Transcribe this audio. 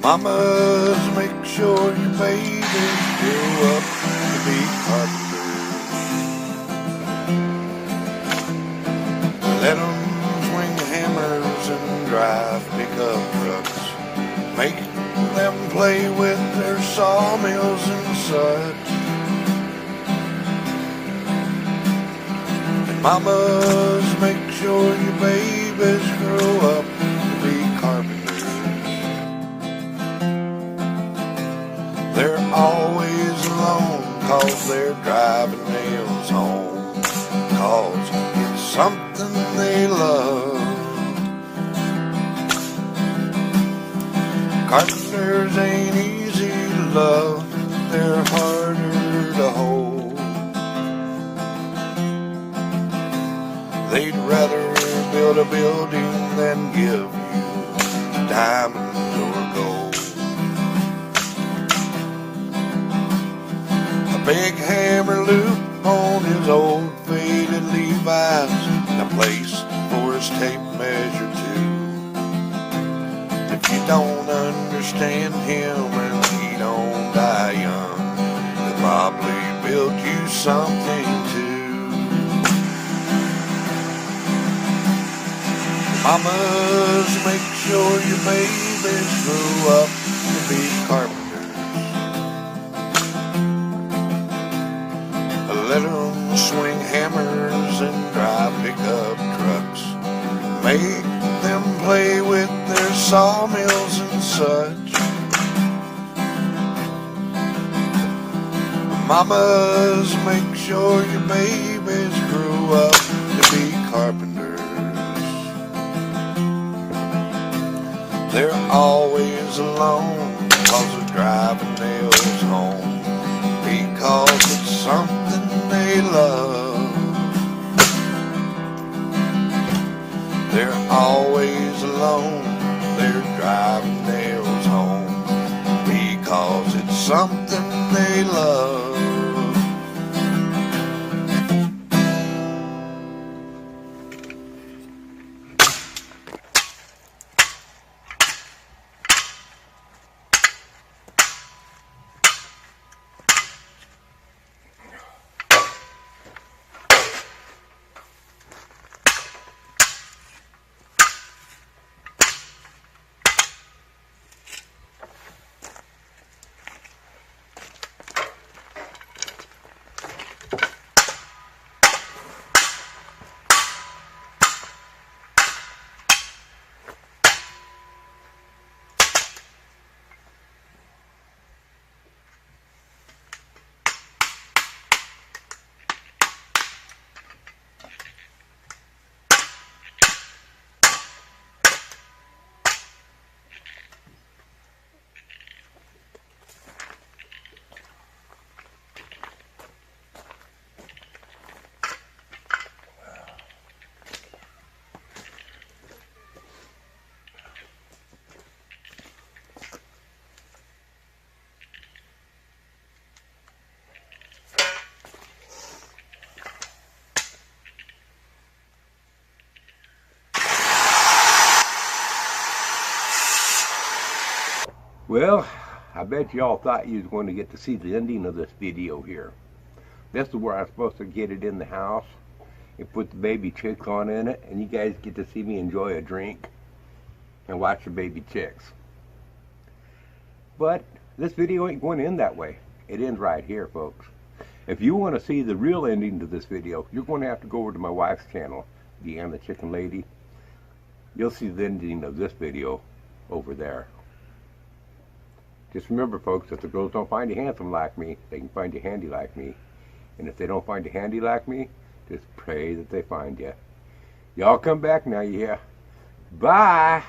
Mamas, make sure your babies grow up to be carpenters. Let them swing hammers and drive pickup trucks. Make them play with their sawmills and such. And mamas, make sure your babies grow up to be carpenters. They're always alone 'cause they're driving nails home, 'cause it's something they love. Carpenters ain't easy to love, they're harder to hold. They'd rather build a building than give you diamonds or gold. A big hammer loop on his old faded Levi's, and a place for his tape measure too. If you don't understand him and he don't die young, he'll probably build you something too. Mamas, make sure your babies grow up to be carpenters. Let them swing hammers and drive pickup trucks. Make them play with their sawmills and such. Mamas, make sure your babies grow up to be carpenters. They're always alone 'cause they're driving nails home, because it's something they love. They're always alone, they're driving nails home, because it's something they love. Well, I bet y'all thought you was going to get to see the ending of this video here. This is where I'm supposed to get it in the house and put the baby chicks on in it, and you guys get to see me enjoy a drink and watch the baby chicks. But this video ain't going to end that way. It ends right here, folks. If you want to see the real ending to this video, you're going to have to go over to my wife's channel, Deanna the Chicken Lady. You'll see the ending of this video over there. Just remember, folks, if the girls don't find you handsome like me, they can find you handy like me. And if they don't find you handy like me, just pray that they find you. Y'all come back now, yeah. Bye!